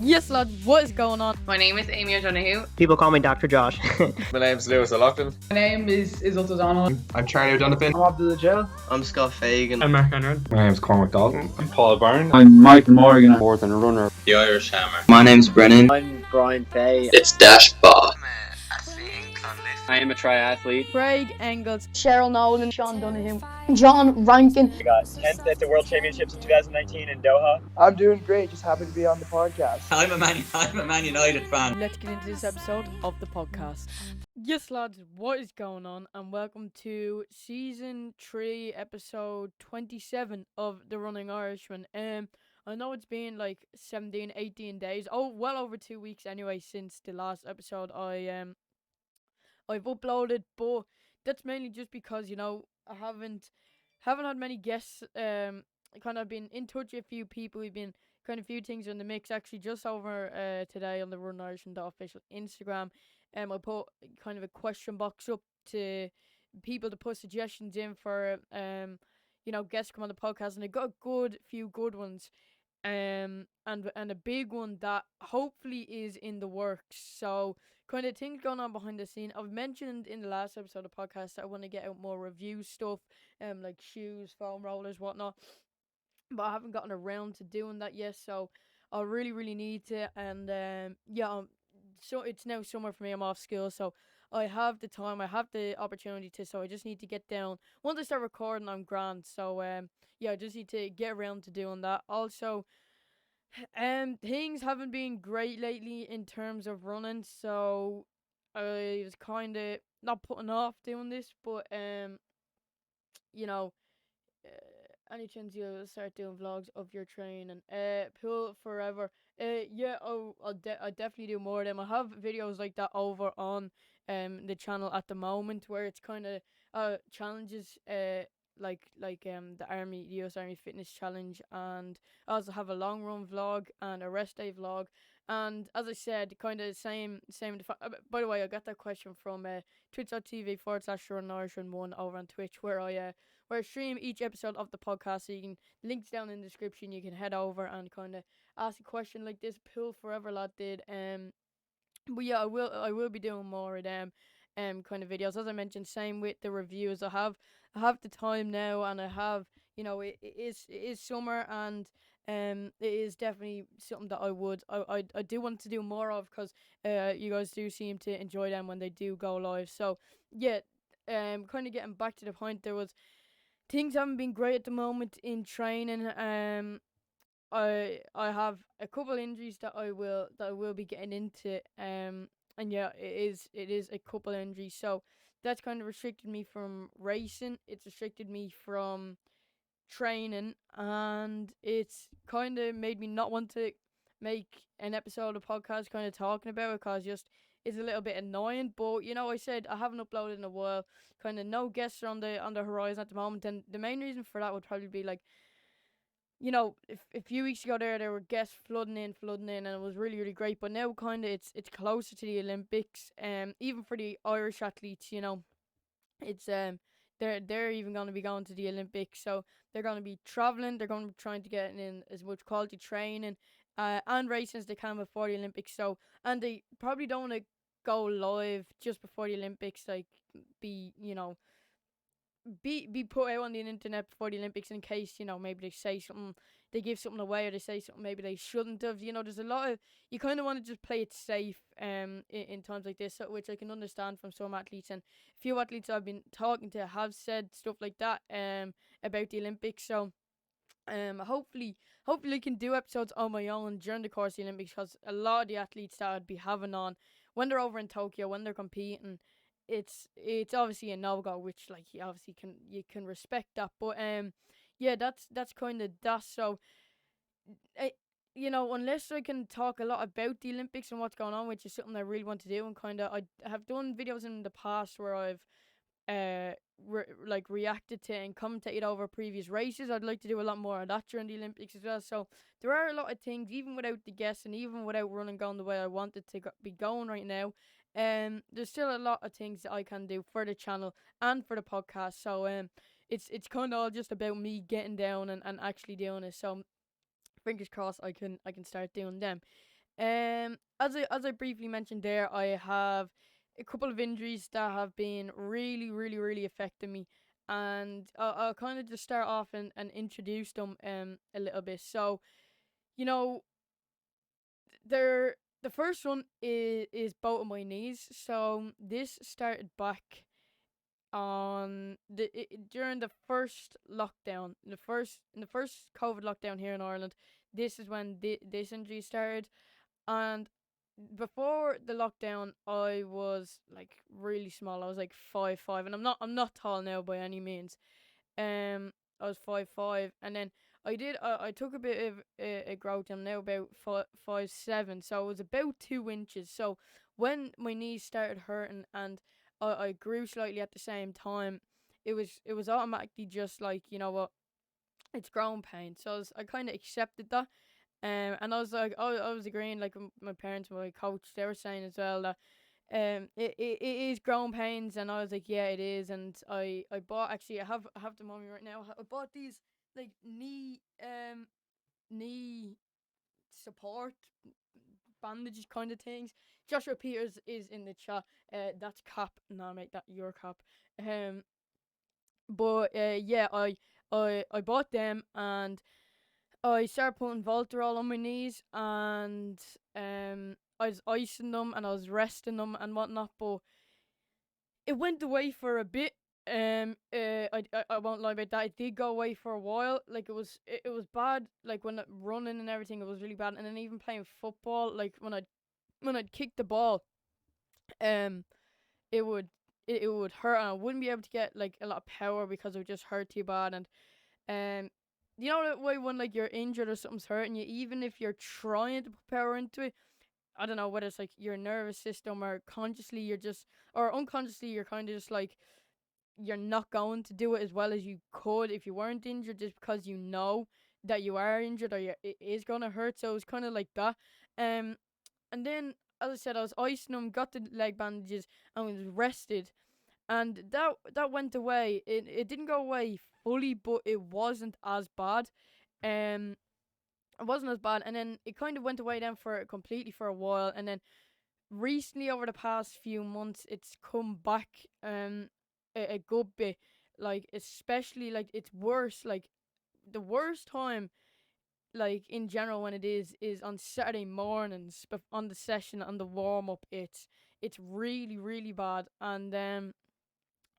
Yes, lads, what is going on? My name is Amy O'Donoghue. People call me Dr. Josh. My name's Lewis O'Loughlin. My name is O'Donnell. I'm Charlie O'Donovan. I'm Abdul Jill. I'm Scott Fagan. I'm Mark Conrad. My name's Cormac Dalton. I'm Paul Byrne. I'm Michael Morgan. More than a runner. The Irish Hammer. My name's Brennan. I'm Brian Fay. It's Dash Bar. I am a triathlete. Craig Engels. Cheryl Nolan. Sean Donoghue. John Rankin. We got 10th at the World Championships in 2019 in Doha. I'm doing great. Just happy to be on the podcast. I'm a Man United fan. Let's get into this episode of the podcast. Yes, lads, what is going on? And welcome to Season 3, Episode 27 of The Running Irishman. I know it's been like 17, 18 days. Well over 2 weeks anyway since the last episode I've uploaded, but that's mainly just because, you know, I haven't had many guests. Kind of been in touch with a few people. We've been kind of few things in the mix. Actually, just over today on the Run Irishman official Instagram, I put kind of a question box up to people to put suggestions in for guests come on the podcast, and I got a few good ones. And a big one that hopefully is in the works. So kind of things going on behind the scene. I've mentioned in the last episode of the podcast that I want to get out more review stuff, like shoes, foam rollers, whatnot. But I haven't gotten around to doing that yet. So I really need to. And so it's now summer for me. I'm off school, so I have the time, I have the opportunity to. So I just need to get down. Once I start recording, I'm grand. So I just need to get around to doing that. Also, things haven't been great lately in terms of running, so I was kind of not putting off doing this, but any chance you'll start doing vlogs of your training, pool forever. I definitely do more of them. I have videos like that over on the channel at the moment, where it's kind of challenges like the US Army Fitness Challenge, and I also have a long run vlog and a rest day vlog. And as I said, kind of same. By the way, I got that question from twitch.tv/TheRunningIrishman1 over on Twitch, where I stream each episode of the podcast. So you can, links down in the description. You can head over and kind of ask a question like this Pool Forever lad did. But yeah, I will be doing more of them kind of videos. As I mentioned, same with the reviews. I have the time now, and I have, it is summer, and it is definitely something that I do want to do more of, because you guys do seem to enjoy them when they do go live. So yeah, kind of getting back to the point, things haven't been great at the moment in training. I have a couple injuries that I will be getting into. And yeah, it is a couple injuries, so that's kind of restricted me from racing. It's restricted me from training, and it's kind of made me not want to make an episode of podcast kind of talking about it, because just it's a little bit annoying. But I said I haven't uploaded in a while. Kind of no guests are on the horizon at the moment, and the main reason for that would probably be like, if a few weeks ago there were guests flooding in, and it was really great. But now kind of it's closer to the Olympics. Even for the Irish athletes, it's they're even going to be going to the Olympics, so they're going to be traveling. They're going to be trying to get in as much quality training and racing as they can before the Olympics. So, and they probably don't want to go live just before the Olympics, like be put out on the internet before the Olympics, in case, maybe they say something, they give something away, or they say something maybe they shouldn't have. There's a lot of, you kind of want to just play it safe in times like this, which I can understand from some athletes. And a few athletes I've been talking to have said stuff like that about the Olympics. So hopefully I can do episodes on my own during the course of the Olympics, because a lot of the athletes that I'd be having on when they're over in Tokyo, when they're competing, it's obviously a no-go, which like you can respect that. But yeah, that's kind of that. So unless I can talk a lot about the Olympics and what's going on, which is something I really want to do, and kind of I have done videos in the past where I've reacted to and commentated over previous races. I'd like to do a lot more of that during the Olympics as well. So there are a lot of things, even without the guests and even without running going the way I want it to be going right now. There's still a lot of things that I can do for the channel and for the podcast. So it's kind of all just about me getting down and actually doing it. So fingers crossed I can start doing them. As I briefly mentioned there, I have a couple of injuries that have been really, really, really affecting me, and I'll kind of just start off and introduce them a little bit. So, you know, the first one is both of my knees. So this started back on during the first lockdown, in the first COVID lockdown here in Ireland. This is when this injury started, and before the lockdown, I was like really small. I was like 5'5", and I'm not tall now by any means. I was 5'5", and then I took a bit of a growth. I'm now about 5'7", so it was about 2 inches. So when my knees started hurting and I grew slightly at the same time, it was automatically just like, you know what, it's growing pain. So I kind of accepted that. And I was like, I was agreeing, like my parents, my coach, they were saying as well that it is growing pains, and I was like, yeah, it is. And I bought, actually, I have them on me right now. I bought these like knee support bandages kind of things. Joshua Peters is in the chat. That's Cap. No, mate, that your Cap. Um, but yeah, I bought them, and I started putting Voltarol on my knees, and I was icing them and I was resting them and whatnot, but it went away for a bit. I won't lie about that. It did go away for a while. Like it was bad. Like when running and everything, it was really bad. And then even playing football, like when I'd kick the ball, um, it would it would hurt, and I wouldn't be able to get like a lot of power because it would just hurt too bad. And um, you know that way when like you're injured or something's hurting you, even if you're trying to put power into it, I don't know whether it's like your nervous system or consciously you're just, or unconsciously you're kind of just like, you're not going to do it as well as you could if you weren't injured, just because you know that you are injured or it is gonna hurt. So it was kind of like that. Um, and then as I said, I was icing them, got the leg bandages, and was rested, and that went away. It didn't go away fully, but it wasn't as bad. Um, it wasn't as bad, and then it kind of went away then for completely for a while, and then recently over the past few months, it's come back a good bit. Like especially like it's worse. Like the worst time, like in general, when it is on Saturday mornings, on the session, on the warm up. It's really, really bad, and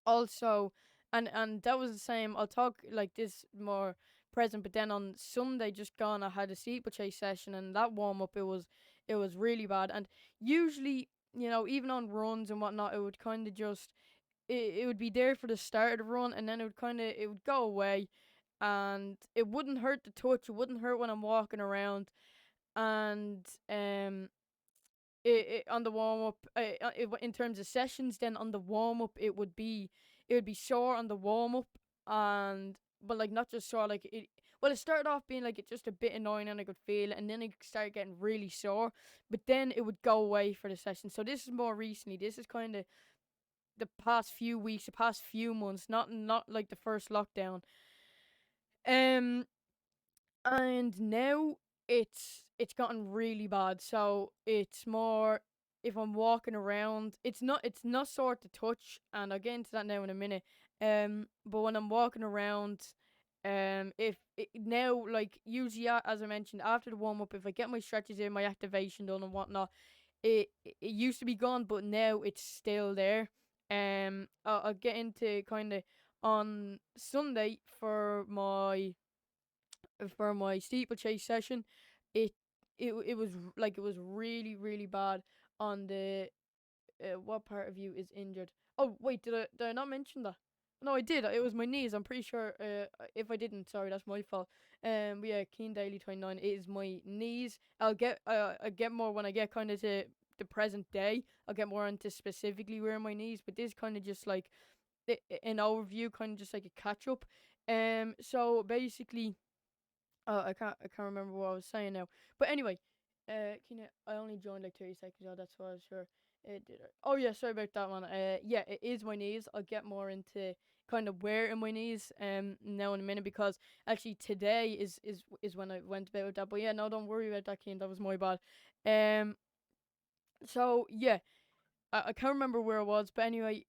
also, and that was the same. I'll talk like this more present, but then on Sunday just gone, I had a steeplechase session, and that warm up, it was really bad. And usually, even on runs and whatnot, it would kind of just it would be there for the start of the run, and then it would go away, and it wouldn't hurt to touch. It wouldn't hurt when I'm walking around, and on the warm up, in terms of sessions, then on the warm up, it would be sore on the warm up, and but like not just sore, like it. Well, it started off being like it just a bit annoying, and I could feel it, and then it started getting really sore. But then it would go away for the session. So this is more recently. This is kind of the past few weeks, the past few months, not like the first lockdown. Um, and now it's gotten really bad. So it's more, if I'm walking around, it's not sore to touch, and I'll get into that now in a minute. But when I'm walking around, if it, now, like usually, as I mentioned, after the warm up, if I get my stretches in, my activation done and whatnot, it used to be gone, but now it's still there. I'll get into kind of on Sunday for my steeplechase session. It it was like, it was really, really bad on the what part of you is injured? Oh wait, did I not mention that? No, I did. It was my knees. I'm pretty sure. If I didn't, sorry, that's my fault. But yeah, Keen Daily 29. It is my knees. I get more when I get kind of to the present day. I'll get more into specifically where my knees. But this kind of just like an overview, kind of just like a catch up. So basically, I can't remember what I was saying now. But anyway, I only joined like 30 seconds ago. That's why I was sure it did. Oh yeah, sorry about that one. Yeah, it is my knees. I'll get more into kind of where in my knees now in a minute, because actually today is when I went about that. But yeah, no, don't worry about that, Keen. That was my bad. Um, so yeah, I can't remember where I was, but anyway,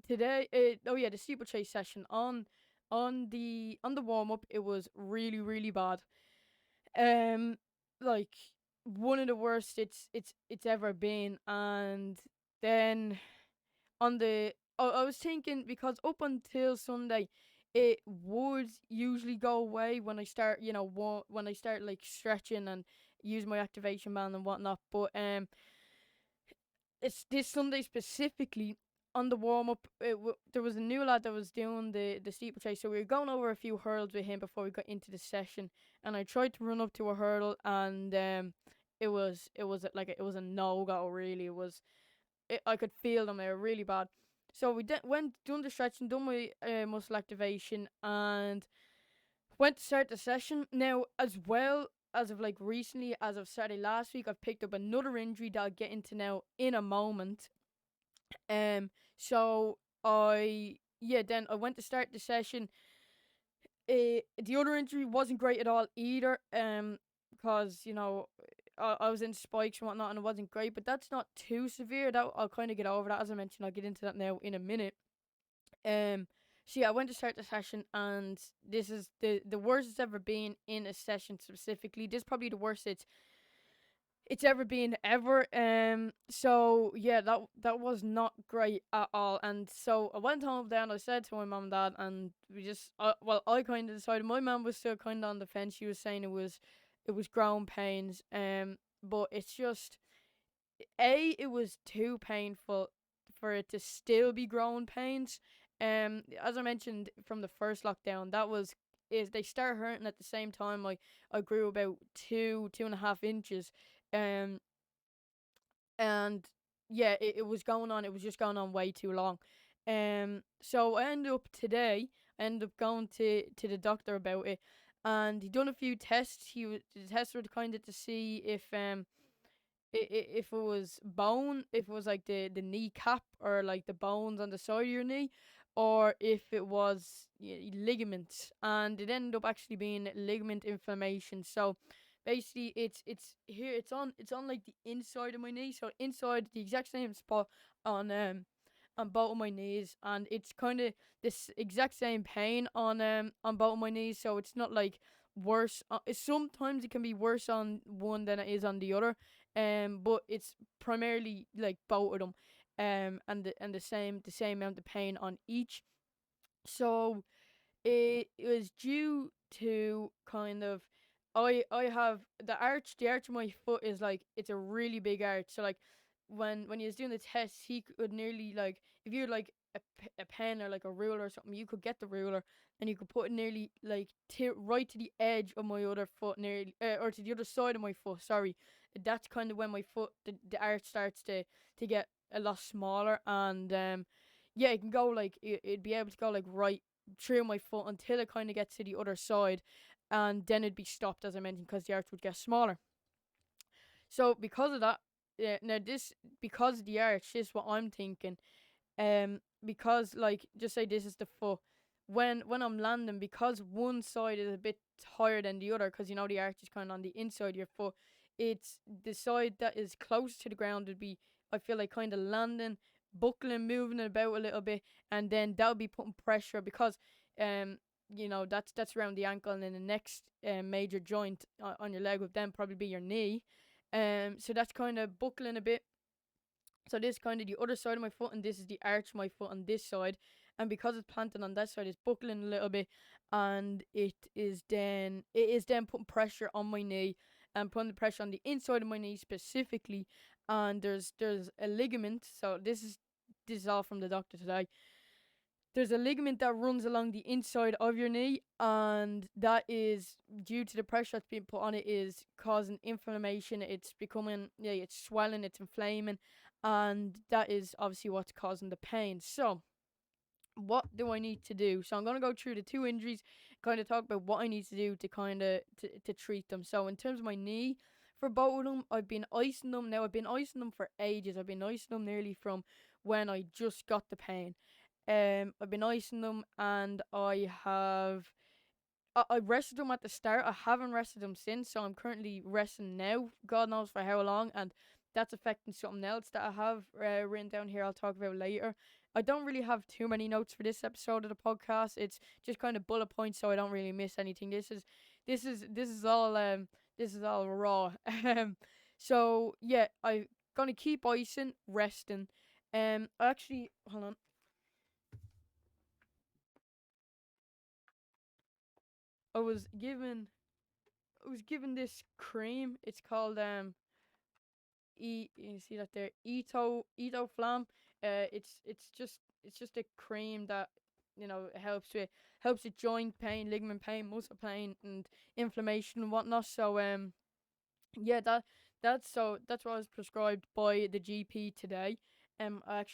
today, the steeplechase session on the warm up, it was really really bad. Um, like one of the worst it's ever been, and then on the I was thinking because up until Sunday, it would usually go away when I start, when I start like stretching and use my activation band and whatnot. But it's this Sunday specifically on the warm up. There was a new lad that was doing the steeplechase, so we were going over a few hurdles with him before we got into the session, and I tried to run up to a hurdle, and it was a no go. Really, I could feel them. They were really bad. So we went done the stretching, done my muscle activation, and went to start the session. Now, as well as of like recently, as of Saturday last week, I've picked up another injury that I'll get into now in a moment. So then I went to start the session. The other injury wasn't great at all either. Because I was in spikes and whatnot, and it wasn't great. But that's not too severe. That I'll kind of get over that. As I mentioned, I'll get into that now in a minute. So yeah, I went to start the session, and this is the worst it's ever been in a session specifically. This is probably the worst it's ever been ever. So yeah, that was not great at all. And so I went home then. I said to my mum and dad, and we just I kind of decided. My mum was still kind of on the fence. She was saying it was growing pains. But it's just it was too painful for it to still be growing pains. As I mentioned from the first lockdown, that was is they start hurting at the same time. I grew about 2.5 inches. Um, and yeah, it was going on. It was just going on way too long. So I ended up going to the doctor about it, and he done a few tests. The tests were kind of to see if it was bone, if it was like the kneecap or like the bones on the side of your knee, or if it was ligaments, and it ended up actually being ligament inflammation. So basically, it's here, it's on like the inside of my knee, so inside the exact same spot on both of my knees, and it's kind of this exact same pain on both of my knees. So it's not like worse. Sometimes it can be worse on one than it is on the other. But it's primarily like both of them, and the same amount of pain on each. So it was due to kind of I have the arch of my foot is like it's a really big arch. So like when he was doing the test, he could nearly like if you had like a pen or like a ruler or something, you could get the ruler and you could put it nearly like right to the edge of my other foot, nearly or to the other side of my foot. Sorry, that's kind of when my foot the arch starts to get a lot smaller, and yeah, it can go like it'd be able to go like right through my foot until it kind of gets to the other side, and then it'd be stopped, as I mentioned, because the arch would get smaller. So because of that, now this because of the arch, this is what I'm thinking. Because like just say this is the foot. When I'm landing, because one side is a bit higher than the other, because the arch is kind of on the inside of your foot. It's the side that is close to the ground would be, I feel like, kind of landing, buckling, moving it about a little bit, and then that would be putting pressure because that's around the ankle, and then the next major joint on your leg would then probably be your knee. So that's kind of buckling a bit. So this is kind of the other side of my foot, and this is the arch of my foot on this side. And because it's planted on that side, it's buckling a little bit, and it is then putting pressure on my knee, and putting the pressure on the inside of my knee specifically. And there's a ligament. So this is all from the doctor today. There's a ligament that runs along the inside of your knee, and that is due to the pressure that's being put on it is causing inflammation. It's becoming, it's swelling, it's inflaming, and that is obviously what's causing the pain. So what do I need to do? So I'm going to go through the two injuries, kind of talk about what I need to do to kind of to treat them. So in terms of my knee, for both of them, I've been icing them. Now I've been icing them for ages. I've been icing them nearly from when I just got the pain. I've been icing them, and I have I rested them at the start. I haven't rested them since, so I'm currently resting now. God knows for how long, and that's affecting something else that I have written down here. I'll talk about later. I don't really have too many notes for this episode of the podcast. It's just kind of bullet points, so I don't really miss anything. This is all raw. So yeah, I'm gonna keep icing, resting. I actually hold on. I was given this cream. It's called you see that there, Flam. It's just a cream that helps with joint pain, ligament pain, muscle pain, and inflammation and whatnot. So yeah, that's what I was prescribed by the GP today. I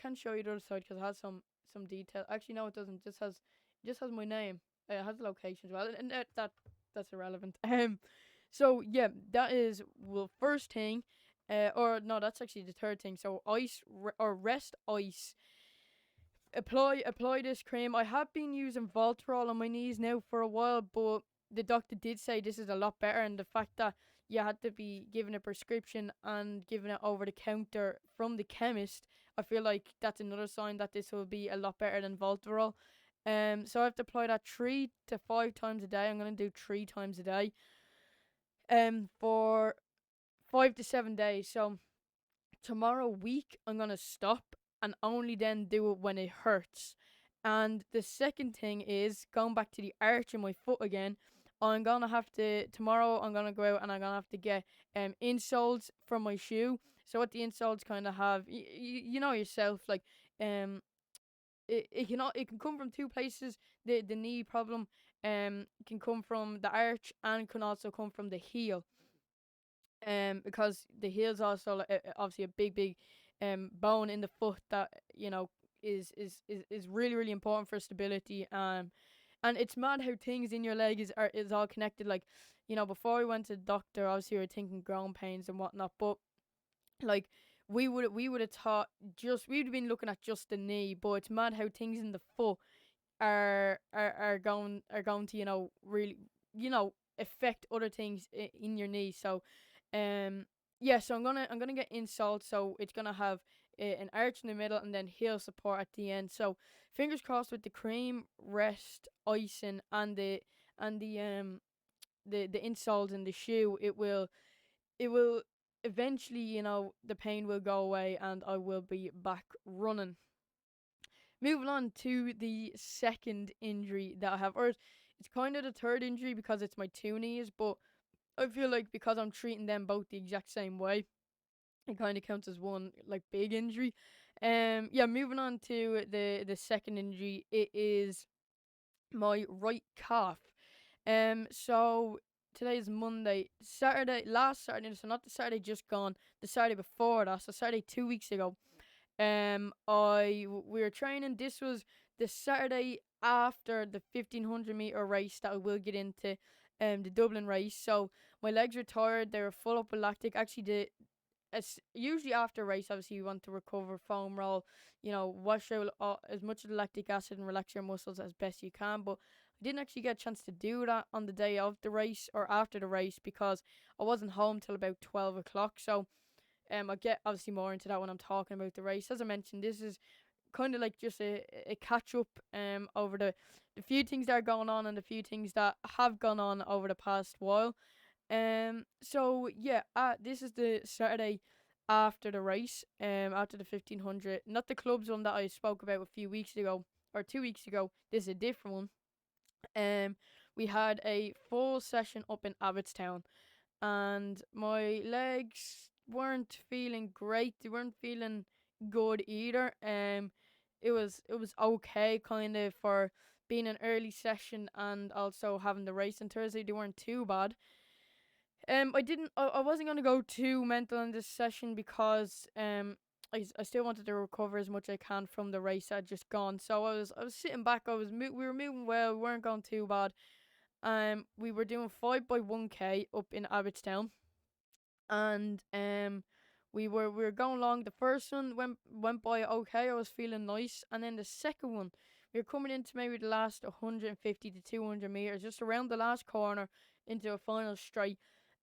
can't show you the other side because it has some detail. Actually, no, it doesn't. Just has my name. It has the location as well, and that's irrelevant. So yeah, that is first thing. Or no, that's actually the third thing. So or rest ice. Apply this cream. I have been using Voltarol on my knees now for a while, but the doctor did say this is a lot better, and the fact that you had to be given a prescription and given it over the counter from the chemist, I feel like that's another sign that this will be a lot better than Voltarol. So I have to apply that 3 to 5 times a day. I'm gonna do 3 times a day. For 5 to 7 days. So tomorrow week I'm gonna stop and only then do it when it hurts. And the second thing is going back to the arch in my foot again. Tomorrow I'm gonna go out and I'm gonna have to get insoles for my shoe. So what the insoles kind of have, you know yourself, like it can come from two places. The knee problem can come from the arch and can also come from the heel. Because the heel's also obviously a big bone in the foot that is really really important for stability. And it's mad how things in your leg is all connected. Like, before we went to the doctor, obviously we were thinking groin pains and whatnot, but like we would have thought we'd been looking at just the knee, but it's mad how things in the foot are going to really affect other things in your knee. So yeah, so I'm gonna get insoles, so it's gonna have an arch in the middle and then heel support at the end. So fingers crossed with the cream, rest, icing, and the insoles in the shoe, it will eventually, the pain will go away and I will be back running. Moving on to the second injury that I have, or it's kind of the third injury because it's my two knees, but I feel like because I'm treating them both the exact same way, it kind of counts as one like big injury. Yeah, moving on to the second injury, it is my right calf. So today is Monday. Last Saturday, so not the Saturday just gone, the Saturday before that, so Saturday 2 weeks ago. We were training. This was the Saturday after the 1500 meter race that I will get into, the Dublin race. So my legs were tired. They were full up with lactic. Actually, usually after race, obviously you want to recover, foam roll, wash out as much of the lactic acid and relax your muscles as best you can. But I didn't actually get a chance to do that on the day of the race or after the race because I wasn't home till about 12 o'clock. So I'll get obviously more into that when I'm talking about the race. As I mentioned, this is kind of like just a catch up over the few things that are going on and the few things that have gone on over the past while. So yeah, this is the Saturday after the race, after the 1500, not the clubs one that I spoke about a few weeks ago or 2 weeks ago. This is a different one. We had a full session up in Abbottstown, and my legs weren't feeling great. They weren't feeling good either. It was okay kind of for being an early session and also having the race on Thursday. They weren't too bad. I wasn't gonna go too mental in this session because I still wanted to recover as much as I can from the race that had just gone. So I was sitting back. We were moving well. We weren't going too bad. We were doing 5x1K up in Abbottstown, and we were going along. The first one went by okay. I was feeling nice, and then the second one We were coming into maybe the last 150 to 200 meters, just around the last corner into a final straight.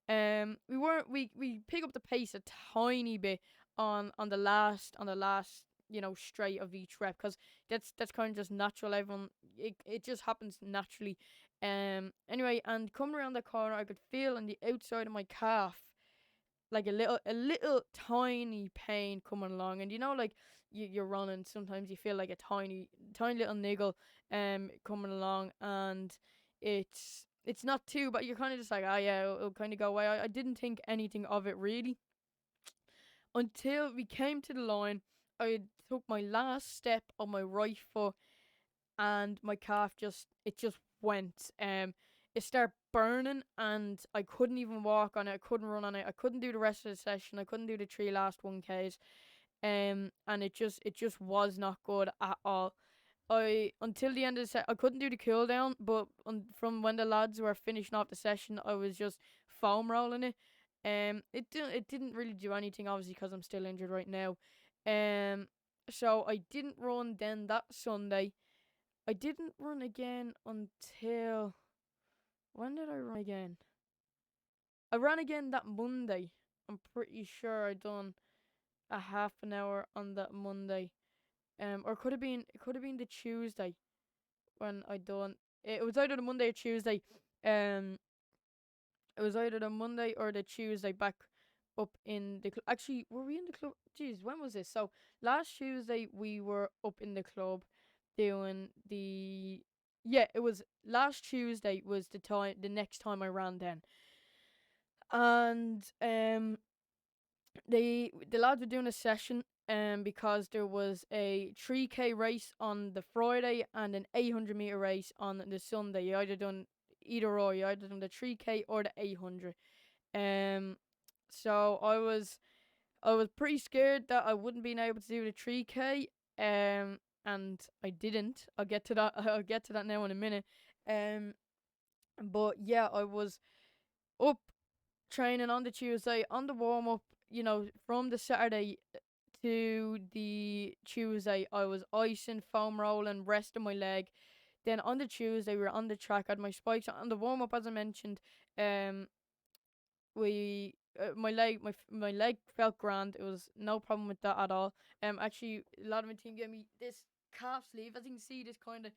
We pick up the pace a tiny bit on the last straight of each rep, because that's kind of just natural. Everyone, it just happens naturally. Anyway, and coming around the corner, I could feel on the outside of my calf like a little tiny pain coming along, and like you're running, sometimes you feel like a tiny little niggle coming along, and it's not too, but you're kind of just like, oh yeah, it'll kind of go away. I didn't think anything of it really until we came to the line. I took my last step on my right foot, and my calf just went. It started burning, and I couldn't even walk on it. I couldn't run on it. I couldn't do the rest of the session. I couldn't do the 3 last 1Ks. And it just was not good at all. Until the end of the set, I couldn't do the cool down, but from when the lads were finishing off the session, I was just foam rolling it. It didn't really do anything, obviously, because I'm still injured right now. So I didn't run then that Sunday. I didn't run again until, when did I run again? I ran again that Monday. I'm pretty sure I done a half an hour on that Monday. Or it could have been the Tuesday when I done. It was either the Monday or Tuesday. It was either the Monday or the Tuesday back up in the club. Actually, were we in the club? Jeez, when was this? So last Tuesday we were up in the club doing the. Yeah, it was last Tuesday was the next time I ran then. And the lads were doing a session because there was a 3K race on the Friday and an 800-meter race on the Sunday. You either done either or. You either done the 3K or the 800. So I was pretty scared that I wouldn't be able to do the 3K. And I didn't. I'll get to that. I'll get to that now in a minute. But yeah, I was up training on the Tuesday on the warm up. From the Saturday to the Tuesday, I was icing, foam rolling, resting my leg. Then on the Tuesday, we were on the track. I had my spikes on the warm up, as I mentioned. My leg felt grand. It was no problem with that at all. Actually, a lot of my team gave me this calf sleeve. As you can see, this kind of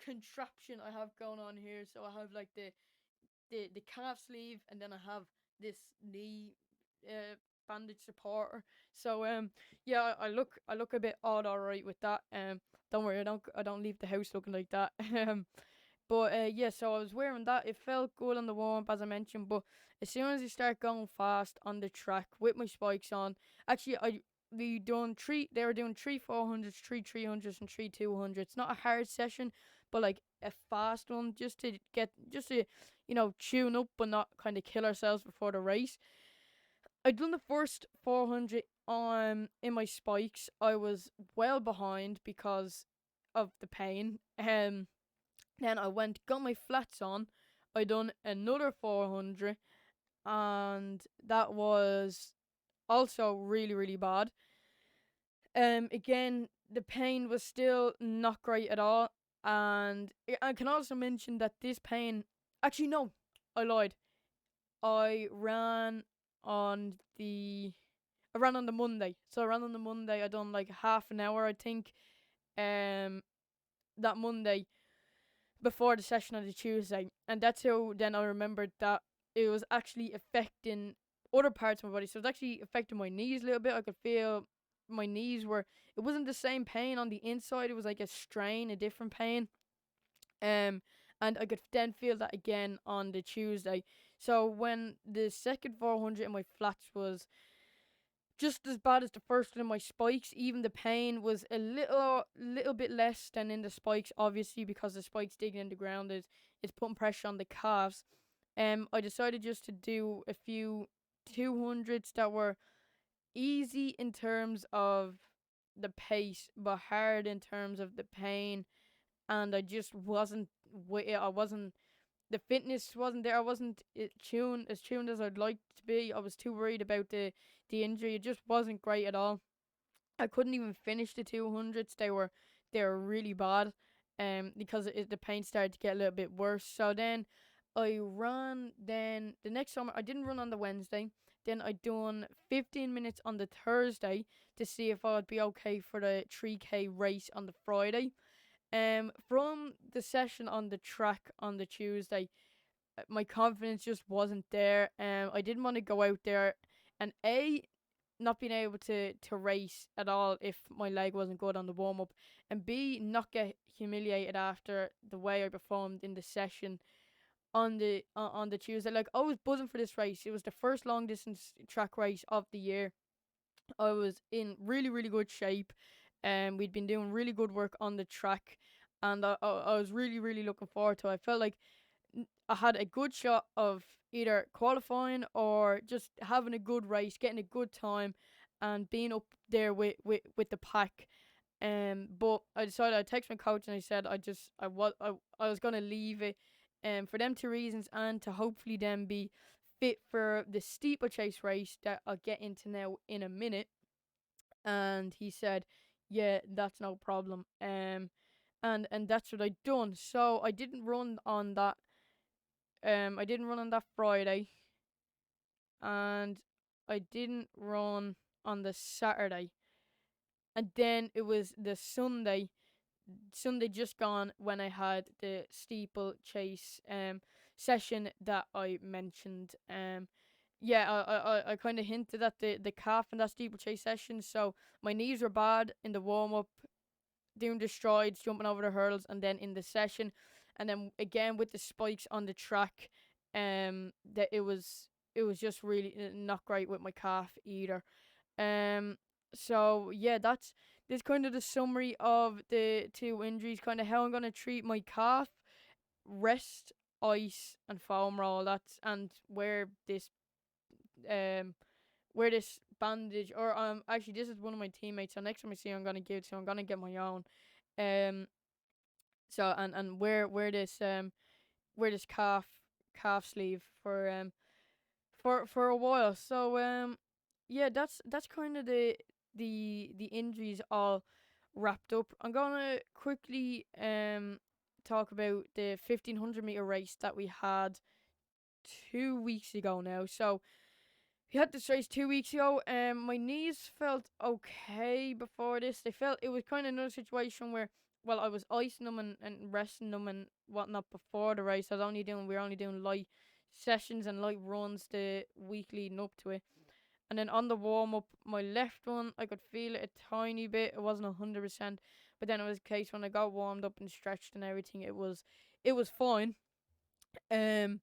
contraption I have going on here. So I have like the calf sleeve, and then I have this knee bandage supporter. So yeah, I look a bit odd, alright, with that. Don't worry, I don't leave the house looking like that. But yeah, so I was wearing that. It felt good on the warm up, as I mentioned, but as soon as you start going fast on the track with my spikes on, actually they were doing 3 400s, 3 300s, and 3 200s. It's not a hard session, but like a fast one, just to tune up but not kind of kill ourselves before the race. I'd done the first 400 in my spikes. I was well behind because of the pain. Then I got my flats on. I done another 400, and that was also really, really bad. Again, the pain was still not great at all, and I can also mention that this pain. Actually, no, I lied. I ran on the Monday. So I ran on the Monday. I done like half an hour, I think. That Monday before the session on the Tuesday, and that's how then I remembered that it was actually affecting other parts of my body. So it was actually affecting my knees a little bit. I could feel my knees it wasn't the same pain on the inside. It was like a strain, a different pain. And I could then feel that again on the Tuesday. So when the second 400 in my flats was just as bad as the first one in my spikes, even the pain was a little bit less than in the spikes, obviously, because the spikes digging in the ground is putting pressure on the calves. I decided just to do a few 200s that were easy in terms of the pace, but hard in terms of the pain. And I just wasn't with it. The fitness wasn't there. I wasn't tuned as I'd like to be. I was too worried about the injury. It just wasn't great at all. I couldn't even finish the 200s. They were really bad. because the pain started to get a little bit worse. So then I ran. Then the next summer I didn't run on the Wednesday. Then I done 15 minutes on the Thursday to see if I would be okay for the 3K race on the Friday. From the session on the track on the Tuesday, my confidence just wasn't there. I didn't want to go out there and not being able to race at all if my leg wasn't good on the warm up, and B, not get humiliated after the way I performed in the session on the Tuesday. Like, I was buzzing for this race. It was the first long distance track race of the year. I was in really, really good shape. We'd been doing really good work on the track, and I was really, really looking forward to it. I felt like I had a good shot of either qualifying or just having a good race, getting a good time, and being up there with the pack. But I decided I'd text my coach and I said I was gonna leave it, for them two reasons, and to hopefully then be fit for the steeplechase race that I'll get into now in a minute. And he said, "Yeah, that's no problem." And that's what I done. So I didn't run on that. I didn't run on that Friday, and I didn't run on the Saturday, and then it was the Sunday just gone when I had the steeplechase session that I mentioned. Yeah, I kind of hinted at the calf in that steeplechase session. So my knees were bad in the warm up, doing the strides, jumping over the hurdles, and then in the session, and then again with the spikes on the track, that it was just really not great with my calf either. So yeah, this kind of the summary of the two injuries, kind of how I'm gonna treat my calf, rest, ice, and foam roll. That's and where this bandage, or actually this is one of my teammates. So next time I see him, I'm gonna give it to him. I'm gonna get my own. Um, so and where this calf sleeve for a while. So yeah, that's kind of the injuries all wrapped up. I'm gonna quickly talk about the 1500 meter race that we had 2 weeks ago now. So we had this race 2 weeks ago. My knees felt okay before this. It was kind of another situation where, well, I was icing them and resting them and whatnot before the race. We were only doing light sessions and light runs the week leading up to it. And then on the warm up, my left one, I could feel it a tiny bit. It wasn't 100%, but then it was a case when I got warmed up and stretched and everything, it was fine. Then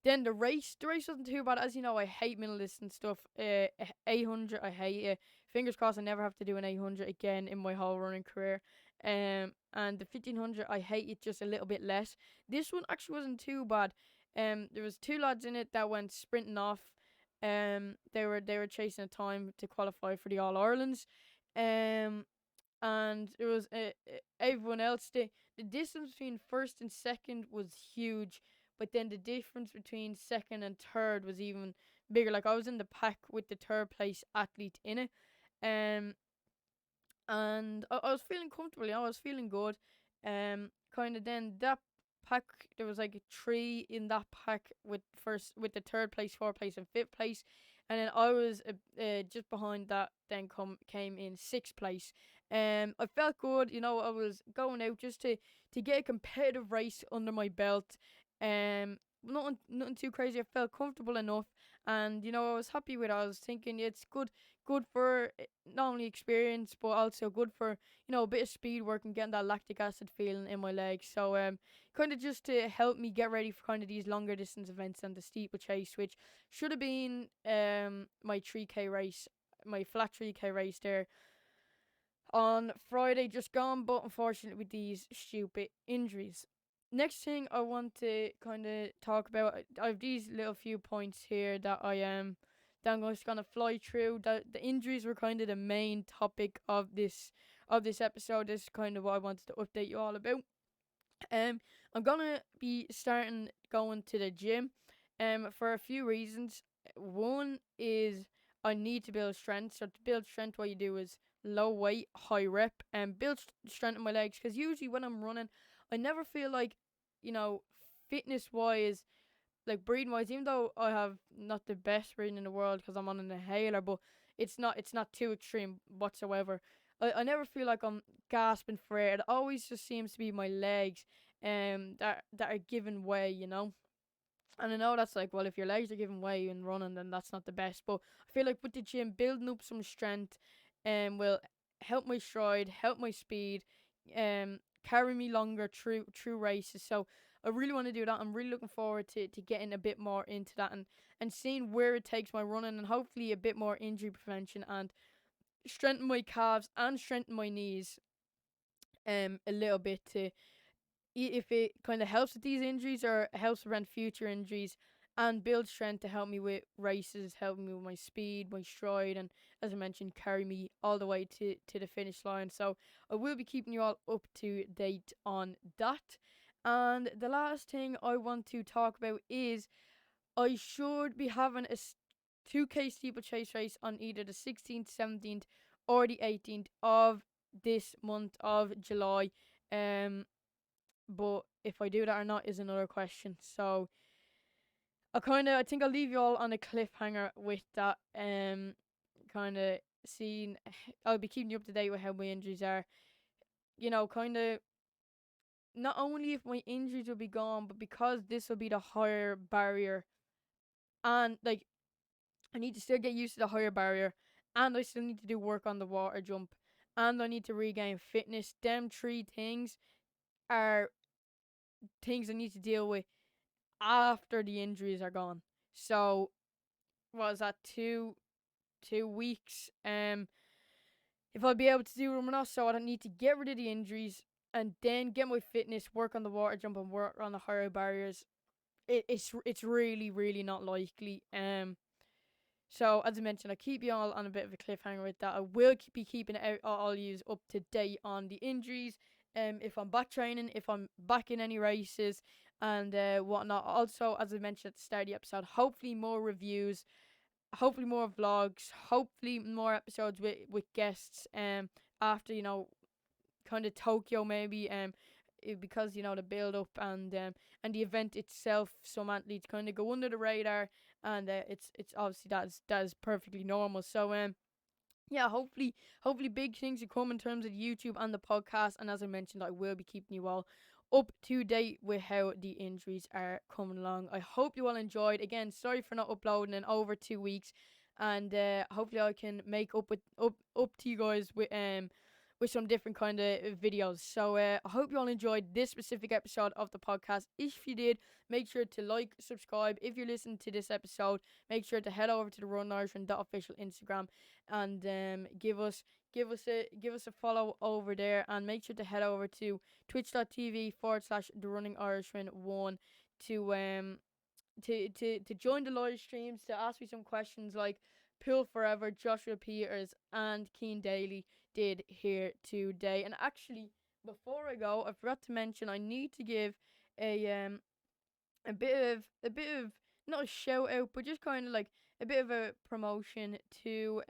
the race wasn't too bad. As you know, I hate middle distance stuff. 800, I hate it. Fingers crossed I never have to do an 800 again in my whole running career. And the 1500, I hate it just a little bit less. This one actually wasn't too bad. There was two lads in it that went sprinting off. They were chasing a time to qualify for the All Irelands. And it was everyone else. The distance between first and second was huge, but then the difference between second and third was even bigger. Like, I was in the pack with the third place athlete in it, and I was feeling comfortable. I was feeling good. Kind of then that pack, there was like three in that pack with the third place, fourth place, and fifth place, and then I was just behind that. Then came in sixth place. I felt good. I was going out just to get a competitive race under my belt. Nothing too crazy. I felt comfortable enough, and I was happy with it. I was thinking it's good for not only experience but also good for a bit of speed work and getting that lactic acid feeling in my legs. So kind of just to help me get ready for kind of these longer distance events and the steeplechase, which should have been my 3K race, my flat 3K race there on Friday just gone, but unfortunately with these stupid injuries. Next thing I want to kind of talk about, I have these little few points here that I'm just gonna fly through. The injuries were kind of the main topic of this episode. This is kind of what I wanted to update you all about. I'm gonna be starting going to the gym, for a few reasons. One is I need to build strength. So to build strength, what you do is low weight, high rep, and build strength in my legs. Because usually when I'm running, I never feel like, fitness wise, like breathing wise, even though I have not the best breathing in the world because I'm on an inhaler, but it's not too extreme whatsoever. I never feel like I'm gasping for air. It always just seems to be my legs that are giving way. And I know that's like, well, if your legs are giving way in running, then that's not the best. But I feel like with the gym, building up some strength will help my stride, help my speed, carry me longer through races. So I really want to do that. I'm really looking forward to getting a bit more into that and seeing where it takes my running, and hopefully a bit more injury prevention and strengthen my calves and strengthen my knees a little bit to if it kind of helps with these injuries or helps prevent future injuries, and build strength to help me with races, help me with my speed, my stride, and as I mentioned, carry me all the way to the finish line. So I will be keeping you all up to date on that. And the last thing I want to talk about is I should be having a 2K steeplechase race on either the 16th, 17th, or the 18th of this month of July. But if I do that or not is another question. So I think I'll leave you all on a cliffhanger with that. Kind of seeing, I'll be keeping you up to date with how my injuries are. Kind of not only if my injuries will be gone, but because this will be the higher barrier, and like I need to still get used to the higher barrier, and I still need to do work on the water jump, and I need to regain fitness. Them three things are things I need to deal with after the injuries are gone. So was that 2 weeks? If I'll be able to do them or not, so I don't need to get rid of the injuries and then get my fitness, work on the water jump and work on the higher barriers. It's really, really not likely. So as I mentioned, I keep you all on a bit of a cliffhanger with that. I will be keeping all yous up to date on the injuries. If I'm back training, if I'm back in any races, and whatnot. Also, as I mentioned at the start of the episode, hopefully more reviews, hopefully more vlogs, hopefully more episodes with guests. After kind of Tokyo maybe. Because the build up and the event itself, some athletes kind of go under the radar, and it's obviously that is perfectly normal. So yeah, hopefully big things to come in terms of YouTube and the podcast. And as I mentioned, I will be keeping you all up to date with how the injuries are coming along. I hope you all enjoyed. Again, sorry for not uploading in over 2 weeks, and hopefully I can make up to you guys with some different kind of videos. So I hope you all enjoyed this specific episode of the podcast. If you did, make sure to like, subscribe. If you're listening to this episode, make sure to head over to the TheRunningIrishman.official Instagram and give us a follow over there, and make sure to head over to twitch.tv/TheRunningIrishman1 to join the live streams, to ask me some questions like Pool Forever, Joshua Peters, and Keen Daly did here today. And actually, before I go, I forgot to mention I need to give a bit of not a shout out, but just kind of like a bit of a promotion to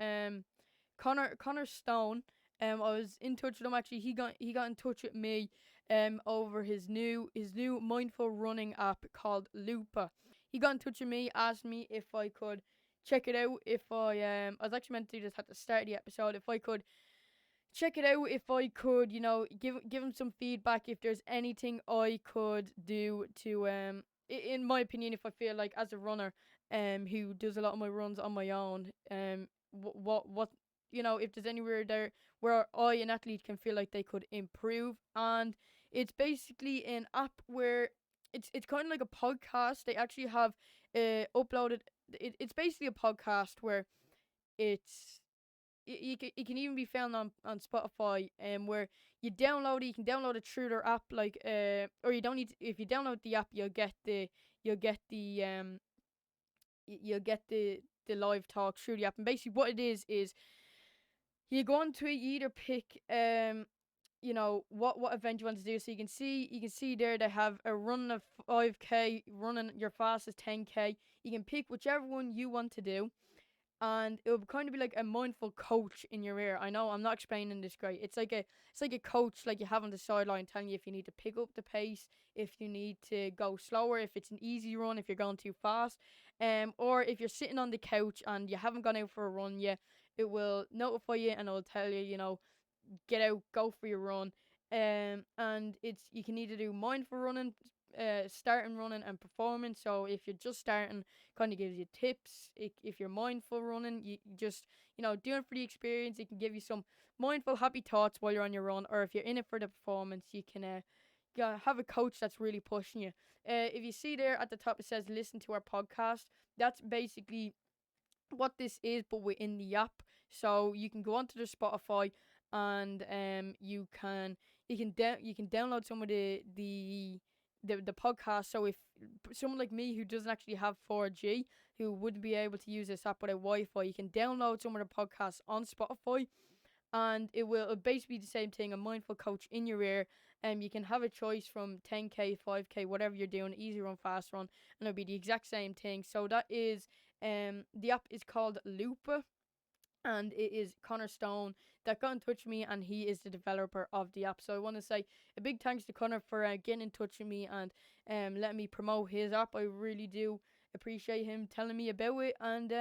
Connor Stone. I was in touch with him actually. He got in touch with me over his new mindful running app called Lupa. He got in touch with me, asked me if I could check it out. If I was actually meant to do this at the start of the episode. If I could check it out, if I could, give him some feedback, if there's anything I could do to in my opinion, if I feel like as a runner who does a lot of my runs on my own, what if there's anywhere there where I, an athlete, can feel like they could improve. And it's basically an app where it's kind of like a podcast. They actually have uploaded it's basically a podcast where it's it can even be found on Spotify, where you can download it through their app, like or you don't need to, if you download the app you'll get the the live talk through the app. And basically what it is you go onto it, you either pick what event you want to do. So you can see there they have a run of 5k, running your fastest 10k. You can pick whichever one you want to do, and it will kind of be like a mindful coach in your ear. I know I'm not explaining this great. It's like a coach like you have on the sideline telling you if you need to pick up the pace, if you need to go slower, if it's an easy run, if you're going too fast, or if you're sitting on the couch and you haven't gone out for a run yet, it will notify you and it will tell you, get out, go for your run. And you can either do mindful running, starting running and performance. So if you're just starting, kind of gives you tips. If you're mindful running, you just, doing it for the experience. It can give you some mindful, happy thoughts while you're on your run. Or if you're in it for the performance, you can have a coach that's really pushing you. If you see there at the top, it says listen to our podcast. That's basically what this is, but within the app. So you can go onto the Spotify and you can download some of the podcast. So if someone like me who doesn't actually have 4G, who wouldn't be able to use this app without Wi-Fi, you can download some of the podcasts on Spotify, and it'll basically be the same thing, a mindful coach in your ear. You can have a choice from 10k, 5k, whatever you're doing, easy run, fast run, and it'll be the exact same thing. So that is the app is called Looper, and it is Connor Stone that got in touch with me, and he is the developer of the app. So I want to say a big thanks to Connor for getting in touch with me and letting me promote his app. I really do appreciate him telling me about it. And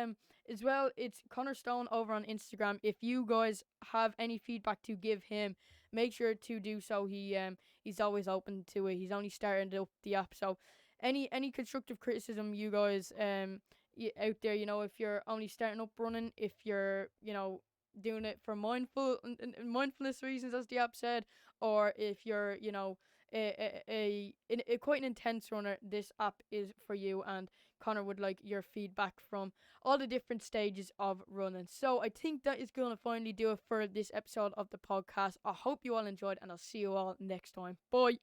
as well, it's Connor Stone over on Instagram. If you guys have any feedback to give him, make sure to do so. He's always open to it. He's only starting up the app, so any constructive criticism you guys out there, if you're only starting up running, if you're doing it for mindfulness reasons, as the app said, or if you're a quite an intense runner, this app is for you. And Connor would like your feedback from all the different stages of running. So I think that is going to finally do it for this episode of the podcast. I hope you all enjoyed, and I'll see you all next time. Bye.